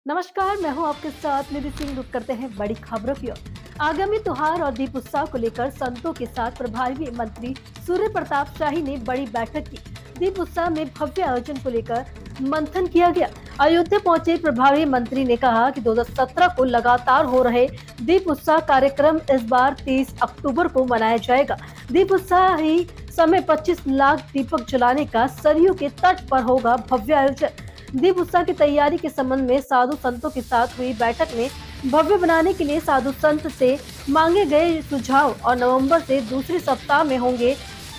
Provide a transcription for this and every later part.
नमस्कार, मैं हूं आपके साथ निधि सिंह। रुक करते हैं बड़ी खबरों की ओर। आगामी त्योहार और दीप उत्सव को लेकर संतों के साथ प्रभारी मंत्री सूर्य प्रताप शाही ने बड़ी बैठक की। दीप उत्सव में भव्य आयोजन को लेकर मंथन किया गया। अयोध्या पहुंचे प्रभारी मंत्री ने कहा कि 2017 को लगातार हो रहे दीप उत्सव कार्यक्रम इस बार 30 अक्टूबर को मनाया जाएगा। दीप उत्सव ही समय 25 लाख दीपक जलाने का सरयू के तट पर होगा भव्य आयोजन। दीप उत्सव की तैयारी के संबंध में साधु संतों के साथ हुई बैठक में भव्य बनाने के लिए साधु संत से मांगे गए सुझाव और नवंबर से दूसरे सप्ताह में होंगे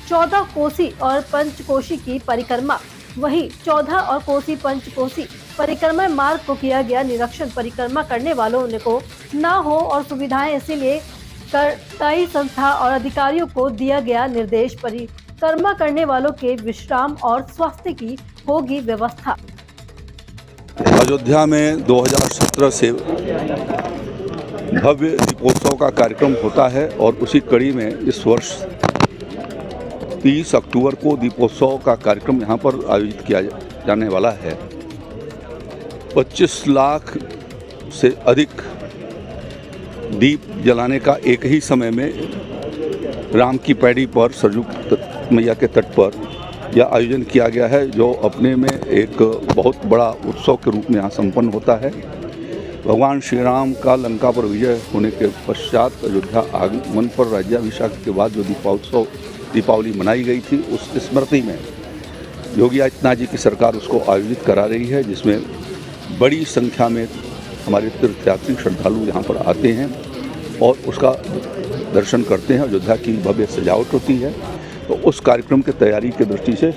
14 कोसी और पंचकोशी की परिक्रमा। वहीं 14 और कोसी पंचकोशी परिक्रमा मार्ग को किया गया निरीक्षण। परिक्रमा करने वालों को न हो और सुविधाएं, इसीलिए कई संस्था और अधिकारियों को दिया गया निर्देश। परिक्रमा करने वालों के विश्राम और स्वास्थ्य की होगी व्यवस्था। अयोध्या में 2017 से भव्य दीपोत्सव का कार्यक्रम होता है और उसी कड़ी में इस वर्ष 30 अक्टूबर को दीपोत्सव का कार्यक्रम यहाँ पर आयोजित किया जाने वाला है। 25 लाख से अधिक दीप जलाने का एक ही समय में राम की पैड़ी पर सरयू मैया के तट पर यह आयोजन किया गया है, जो अपने में एक बहुत बड़ा उत्सव के रूप में यहाँ संपन्न होता है। भगवान श्री राम का लंका पर विजय होने के पश्चात अयोध्या आगमन पर राज्याभिषेक के बाद जो दीपावली मनाई गई थी, उस स्मृति में योगी आदित्यनाथ जी की सरकार उसको आयोजित करा रही है, जिसमें बड़ी संख्या में हमारे तीर्थयात्री श्रद्धालु यहाँ पर आते हैं और उसका दर्शन करते हैं। अयोध्या की भव्य सजावट होती है। तो उस कार्यक्रम की तैयारी की दृष्टि से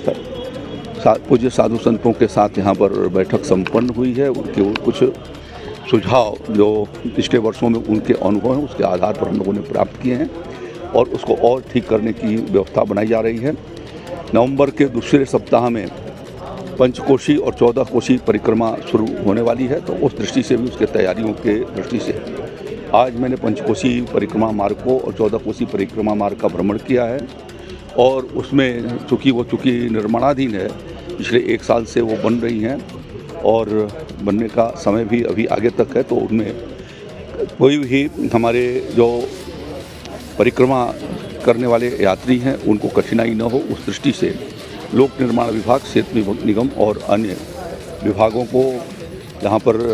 पूज्य साधु संतों के साथ यहाँ पर बैठक संपन्न हुई है। उनके कुछ सुझाव जो पिछले वर्षों में उनके अनुभव हैं, उसके आधार पर हम लोगों ने प्राप्त किए हैं और उसको और ठीक करने की व्यवस्था बनाई जा रही है। नवंबर के दूसरे सप्ताह में पंचकोशी और 14 कोशी परिक्रमा शुरू होने वाली है। तो उस दृष्टि से भी, उसके तैयारियों के दृष्टि से आज मैंने पंचकोशी परिक्रमा मार्ग को और 14 कोशी परिक्रमा मार्ग का भ्रमण किया है और उसमें चूँकि निर्माणाधीन है, पिछले 1 साल से वो बन रही हैं और बनने का समय भी अभी आगे तक है। तो उनमें कोई भी हमारे जो परिक्रमा करने वाले यात्री हैं उनको कठिनाई न हो, उस दृष्टि से लोक निर्माण विभाग, सेतु निगम और अन्य विभागों को यहाँ पर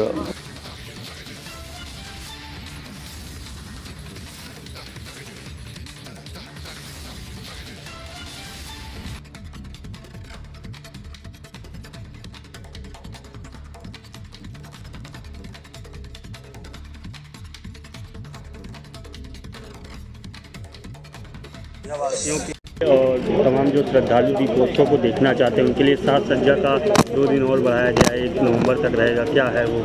वासियों के और तमाम जो श्रद्धालु दीपोत्सव को देखना चाहते हैं उनके लिए साज सज्जा का 2 दिन और बढ़ाया गया है। 1 नवंबर तक रहेगा। क्या है वो?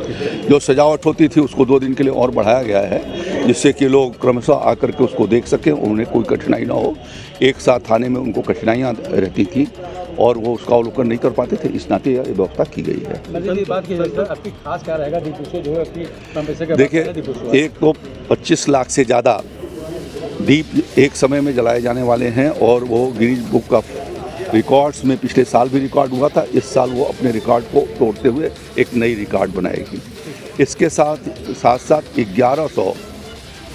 जो सजावट होती थी उसको 2 दिन के लिए और बढ़ाया गया है, जिससे कि लोग क्रमशः आकर के उसको देख सकें, उन्हें कोई कठिनाई ना हो। एक साथ आने में उनको कठिनाइयाँ रहती थी और वो उसका अवलोकन नहीं कर पाते थे, इस नाते यह व्यवस्था की गई है। देखिए, एक तो 25 लाख से ज़्यादा दीप एक समय में जलाए जाने वाले हैं और वो गिनीज बुक ऑफ रिकॉर्ड्स में पिछले साल भी रिकॉर्ड हुआ था। इस साल वो अपने रिकॉर्ड को तोड़ते हुए एक नई रिकॉर्ड बनाएगी। इसके साथ साथ 1100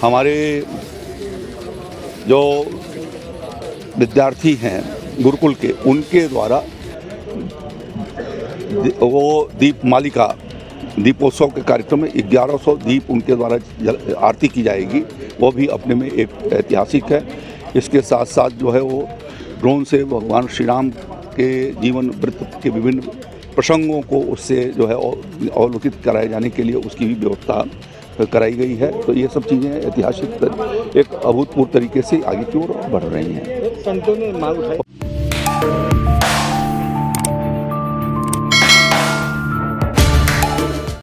हमारे जो विद्यार्थी हैं गुरुकुल के, उनके द्वारा वो दीप मालिका दीपोत्सव के कार्यक्रम में 1100 दीप उनके द्वारा आरती की जाएगी। वो भी अपने में एक ऐतिहासिक है। इसके साथ साथ जो है वो ड्रोन से भगवान श्री राम के जीवन वृत्त के विभिन्न प्रसंगों को उससे जो है अवलोकित कराए जाने के लिए उसकी भी व्यवस्था कराई गई है। तो ये सब चीज़ें ऐतिहासिक एक अभूतपूर्व तरीके से आगे की ओर बढ़ रही हैं। संतों ने मांग उठाई।